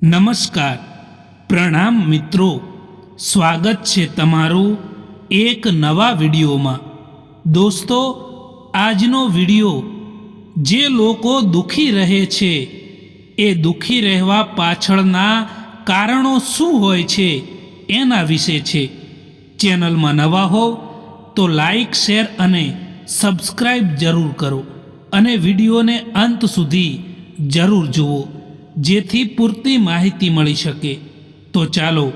નમસ્કાર, પ્રણામ મિત્રો. સ્વાગત છે તમારું એક નવા વિડીયોમાં. દોસ્તો, આજનો વિડીયો જે લોકો દુઃખી રહે છે એ દુઃખી રહેવા પાછળના કારણો શું હોય છે એના વિશે છે. ચેનલમાં નવા હોવ તો લાઈક, શેર અને સબસ્ક્રાઈબ જરૂર કરો અને વિડીયોને અંત સુધી જરૂર જુઓ, જેથી પૂરતી માહિતી મળી શકે. તો ચાલો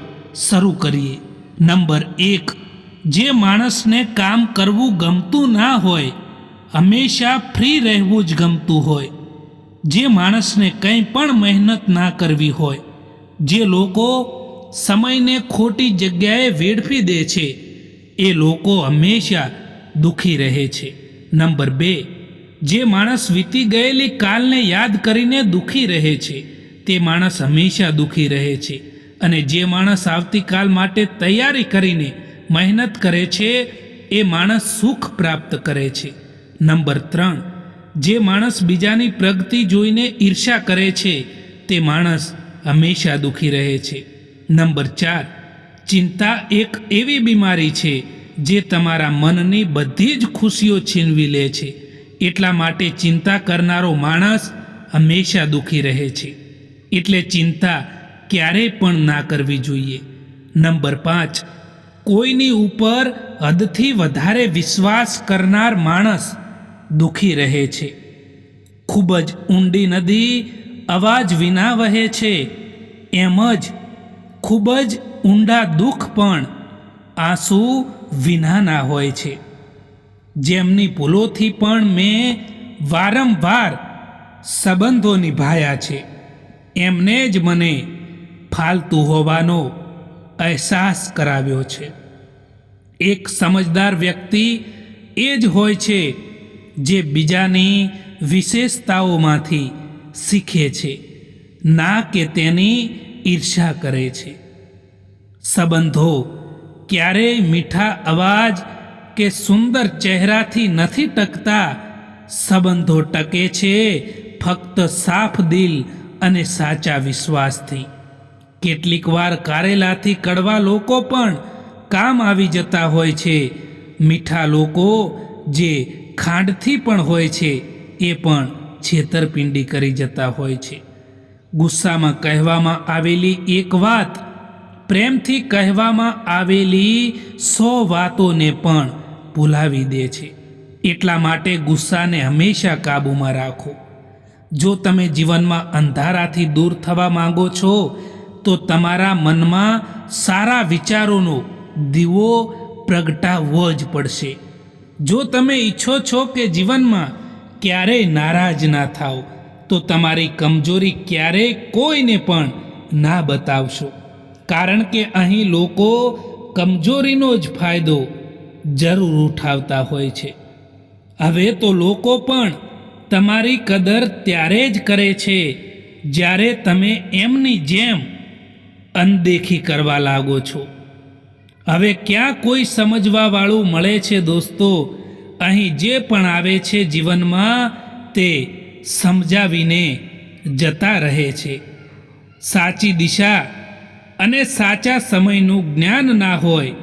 શરૂ કરીએ. નંબર 1, જે માણસને કામ કરવું ગમતું ના હોય, હંમેશા ફ્રી રહેવું જ ગમતું હોય, જે માણસને કંઈ પણ મહેનત ના કરવી હોય, જે લોકો સમયને ખોટી જગ્યાએ વેડફી દે છે, એ લોકો હંમેશા દુઃખી રહે છે. નંબર 2, જે માણસ વીતી ગયેલી કાલને યાદ કરીને દુઃખી રહે છે, તે માણસ હંમેશા દુઃખી રહે છે. અને જે માણસ આવતીકાલ માટે તૈયારી કરીને મહેનત કરે છે, એ માણસ સુખ પ્રાપ્ત કરે છે. નંબર 3, જે માણસ બીજાની પ્રગતિ જોઈને ઈર્ષ્યા કરે છે, તે માણસ હંમેશા દુઃખી રહે છે. નંબર 4, ચિંતા એક એવી બીમારી છે જે તમારા મનની બધી જ ખુશીઓ છીનવી લે છે. એટલા માટે ચિંતા કરનારો માણસ હંમેશા દુઃખી રહે છે. એટલે ચિંતા ક્યારેય પણ ના કરવી જોઈએ. નંબર 5, કોઈની ઉપર હદથી વધારે વિશ્વાસ કરનાર માણસ દુઃખી રહે છે. ખૂબ જ ઊંડી નદી અવાજ વિના વહે છે, એમ જ ખૂબ જ ઊંડા દુઃખ પણ આંસુ વિનાના હોય છે. જેમની ભૂલોથી પણ મેં વારંવાર સંબંધો નિભાયા છે, એમને જ મને ફાલતુ હોવાનો અહેસાસ કરાવ્યો છે. એક સમજદાર વ્યક્તિ એ જ હોય છે જે બીજાની વિશેષતાઓમાંથી શીખે છે, ના કે તેની ઈર્ષ્યા કરે છે. સંબંધો ક્યારેય મીઠા અવાજ કે સુંદર ચહેરાથી નથી ટકતા. સંબંધો ટકે છે ફક્ત સાફ દિલ અને સાચા વિશ્વાસથી. કેટલીક વાર કારેલાથી કડવા લોકો પણ કામ આવી જતા હોય છે. મીઠા લોકો જે ખાંડથી પણ હોય છે, એ પણ છેતરપિંડી કરી જતા હોય છે. ગુસ્સામાં કહેવામાં આવેલી એક વાત પ્રેમથી કહેવામાં આવેલી 100 વાતોને પણ ભૂલાવી દે છે. એટલા માટે ગુસ્સાને હંમેશા કાબૂમાં રાખો. જો તમે જીવનમાં અંધારાથી દૂર થવા માંગો છો, તો તમારા મનમાં સારા વિચારોનો દીવો પ્રગટાવવો જ પડશે. જો તમે ઈચ્છો છો કે જીવનમાં ક્યારેય નારાજ ના થાઓ, તો તમારી કમજોરી ક્યારેય કોઈને પણ ના બતાવશો. કારણ કે અહીં લોકો કમજોરીનો જ ફાયદો જરૂર ઉઠાવતા હોય છે. હવે તો લોકો પણ તમારી કદર ત્યારે જ કરે છે જ્યારે તમે એમની જેમ અનદેખી કરવા લાગો છો. હવે ક્યાં કોઈ સમજવાવાળું મળે છે દોસ્તો? અહીં જે પણ આવે છે જીવનમાં, તે સમજાવીને જતા રહે છે. સાચી દિશા અને સાચા સમયનું જ્ઞાન ના હોય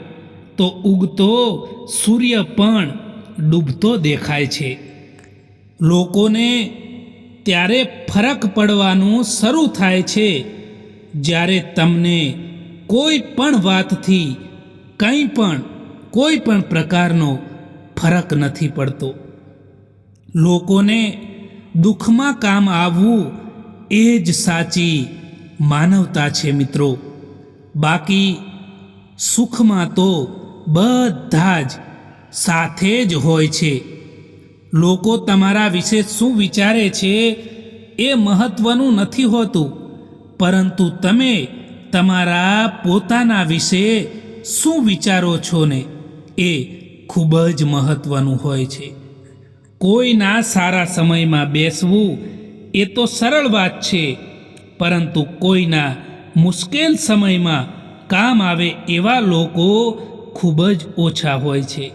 તો ઉગતો સૂર્ય પણ ડૂબતો દેખાય છે. લોકોને ત્યારે ફરક પડવાનું શરૂ થાય છે જ્યારે તમને કોઈ પણ વાતથી કોઈ પણ પ્રકારનો ફરક નથી પડતો. લોકોને દુઃખમાં કામ આવવું એ જ સાચી માનવતા છે મિત્રો. બાકી સુખમાં તો બધા જ સાથે જ હોય છે. લોકો તમારા વિશે શું વિચારે છે એ મહત્વનું નથી હોતું, પરંતુ તમે તમારા પોતાના વિશે શું વિચારો છો ને, એ ખૂબ જ મહત્વનું હોય છે. કોઈના સારા સમયમાં બેસવું એ તો સરળ વાત છે, પરંતુ કોઈના મુશ્કેલ સમયમાં કામ આવે એવા લોકો ખૂબ જ ઓછા હોય છે.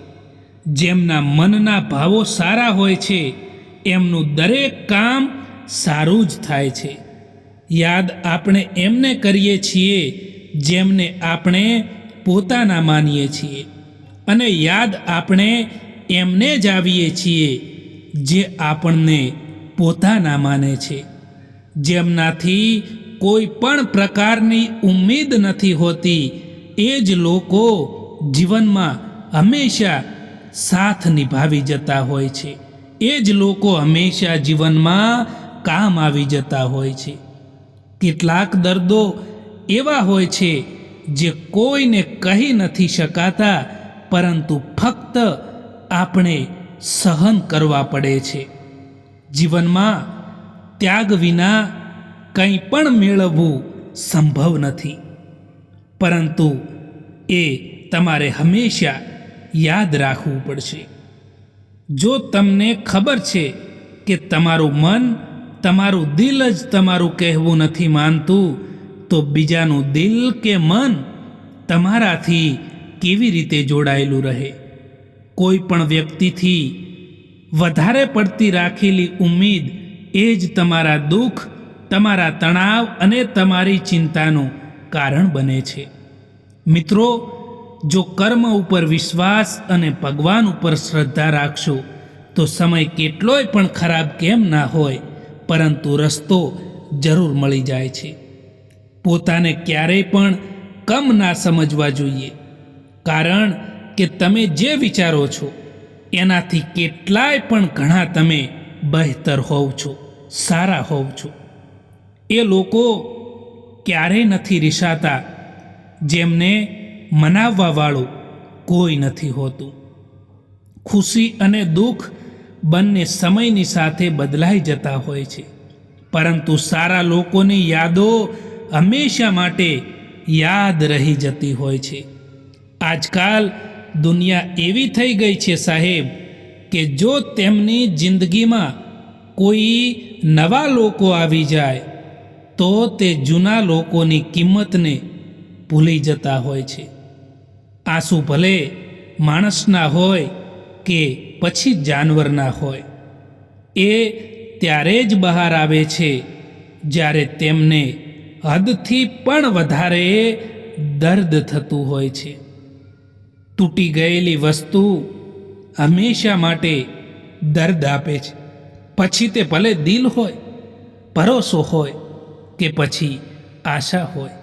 જેમના મનના ભાવો સારા હોય છે, એમનું દરેક કામ સારું જ થાય છે. યાદ આપણે એમને કરીએ છીએ જેમને આપણે પોતાના માનીએ છીએ, અને યાદ આપણે એમને જ આવીએ છીએ જે આપણને પોતાના માને છે, જેમનાથી કોઈ પણ પ્રકારની ઉમ્મીદ નથી હોતી. એ જ લોકો જીવનમાં હંમેશા સાથ નિભાવી જતા હોય છે. એ જ લોકો હંમેશા જીવનમાં કામ આવી જતા હોય છે. કેટલાક દર્દો એવા હોય છે જે કોઈને કહી નથી શકાતા, પરંતુ ફક્ત આપણે સહન કરવા પડે છે. જીવનમાં ત્યાગ વિના કંઈ પણ મેળવવું સંભવ નથી, પરંતુ એ તમારે હંમેશા યાદ રાખવું પડશે. જો તમને ખબર છે કે તમારું મન, તમારું દિલ જ તમારું કહેવું નથી માનતું, તો બીજાનું દિલ કે મન તમારાથી કેવી રીતે જોડાયેલું રહે? કોઈ પણ વ્યક્તિથી વધારે પડતી રાખેલી ઉમ્મીદ એ જ તમારા દુઃખ, તમારા તણાવ અને તમારી ચિંતાનું કારણ બને છે. મિત્રો, જો કર્મ ઉપર વિશ્વાસ અને ભગવાન ઉપર શ્રદ્ધા રાખશો તો સમય કેટલોય પણ ખરાબ કેમ ના હોય, પરંતુ રસ્તો જરૂર મળી જાય છે. પોતાને ક્યારેય પણ કમ ના સમજવા જોઈએ, કારણ કે તમે જે વિચારો છો એનાથી કેટલાય પણ ઘણા તમે બહેતર હોવ છો, સારા હોવ છો. એ લોકો ક્યારેય નથી રિસાતા જેમને મનાવવાવાળું કોઈ નથી હોતું. ખુશી અને દુઃખ બંને સમયની સાથે બદલાઈ જતા હોય છે, પરંતુ સારા લોકોની યાદો હંમેશા માટે યાદ રહી જતી હોય છે. આજકાલ દુનિયા એવી થઈ ગઈ છે સાહેબ, કે જો તેમની જિંદગીમાં કોઈ નવા લોકો આવી જાય તો તે જૂના લોકોની કિંમતને ભૂલી જતા હોય છે. આંસુ ભલે માણસના હોય કે પછી જાનવરના હોય, એ ત્યારે જ બહાર આવે છે જ્યારે તેમને હદથી પણ વધારે દર્દ થતું હોય છે. તૂટી ગયેલી વસ્તુ હંમેશા માટે દર્દ આપે છે, પછી તે ભલે દિલ હોય, ભરોસો હોય કે પછી આશા હોય.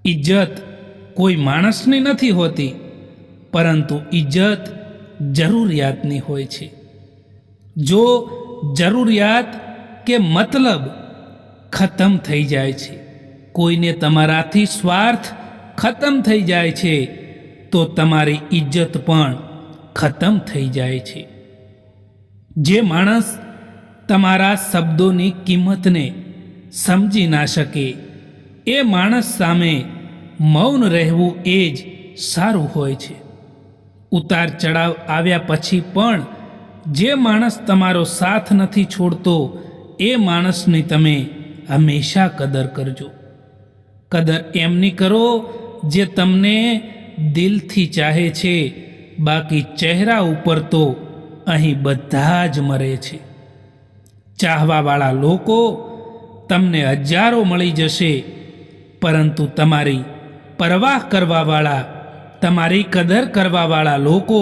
ઇજ્જત કોઈ માણસની નથી હોતી, પરંતુ ઇજ્જત જરૂરિયાતની હોય છે. જો જરૂરિયાત કે મતલબ ખતમ થઈ જાય છે, કોઈને તમારાથી સ્વાર્થ ખતમ થઈ જાય છે, તો તમારી ઇજ્જત પણ ખતમ થઈ જાય છે. જે માણસ તમારા શબ્દોની કિંમતને સમજી ના શકે, એ માણસ સામે મૌન રહેવું એ જ સારું હોય છે. ઉતાર ચઢાવ આવ્યા પછી પણ જે માણસ તમારો સાથ નથી છોડતો, એ માણસની તમે હંમેશા કદર કરજો. કદર એમની કરો જે તમને દિલથી ચાહે છે, બાકી ચહેરા ઉપર તો અહીં બધા જ મરે છે. ચાહવાવાળા લોકો તમને હજારો મળી જશે, પરંતુ તમારી પરવાહ કરવાવાળા, તમારી કદર કરવાવાળા લોકો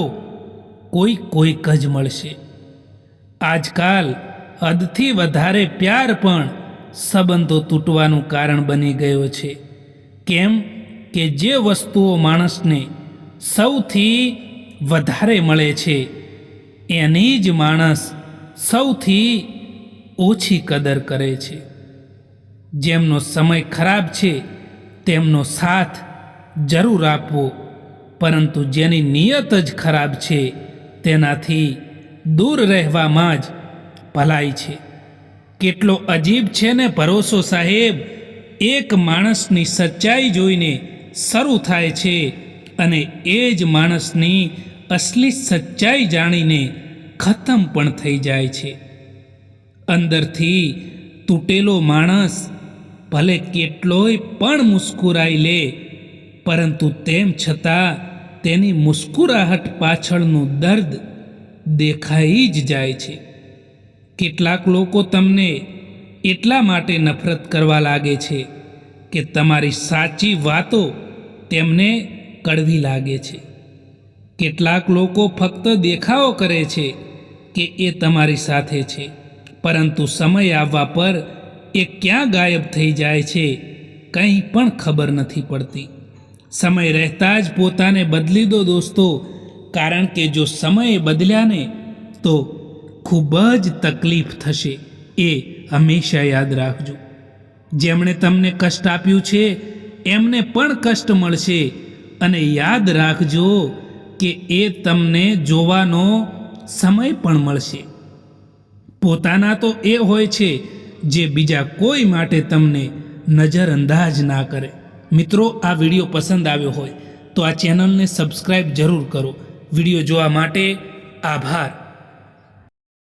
કોઈક જ મળશે. આજકાલ હદથી વધારે પ્યાર પણ સંબંધો તૂટવાનું કારણ બની ગયો છે. કેમ કે જે વસ્તુઓ માણસને સૌથી વધારે મળે છે, એની જ માણસ સૌથી ઓછી કદર કરે છે. જેમનો સમય ખરાબ છે તેમનો સાથ જરૂર આપવો, પરંતુ જેની નિયત જ ખરાબ છે તેનાથી દૂર રહેવામાં જ ભલાઈ છે. કેટલો અજીબ છે ને ભરોસો સાહેબ! એક માણસની સચ્ચાઈ જોઈને શરૂ થાય છે અને એ જ માણસની અસલી સચ્ચાઈ જાણીને ખતમ પણ થઈ જાય છે. અંદરથી તૂટેલો માણસ ભલે કેટલોય પણ મુસ્કુરાઈ લે, પરંતુ તેમ છતાં તેની મુસ્કુરાહટ પાછળનું દર્દ દેખાઈ જ જાય છે. કેટલાક લોકો તમને એટલા માટે નફરત કરવા લાગે છે કે તમારી સાચી વાતો તેમને કડવી લાગે છે. કેટલાક લોકો ફક્ત દેખાવો કરે છે કે એ તમારી સાથે છે, પરંતુ સમય આવવા પર એ ક્યાં ગાયબ થઈ જાય છે કંઈ પણ ખબર નથી પડતી. સમય રહેતા જ પોતાને બદલી દો દોસ્તો, કારણ કે જો સમય બદલ્યા ને તો ખૂબ જ તકલીફ થશે. એ હંમેશા યાદ રાખજો. જેમણે તમને કષ્ટ આપ્યું છે એમને પણ કષ્ટ મળશે, અને યાદ રાખજો કે એ તમને જોવાનો સમય પણ મળશે. પોતાના તો એ હોય છે જે બીજા કોઈ માટે તમને નજરઅંદાજ ના કરે. મિત્રો, આ વિડીયો પસંદ આવ્યો હોય તો આ ચેનલને સબસ્ક્રાઈબ જરૂર કરો. વિડીયો જોવા માટે આભાર.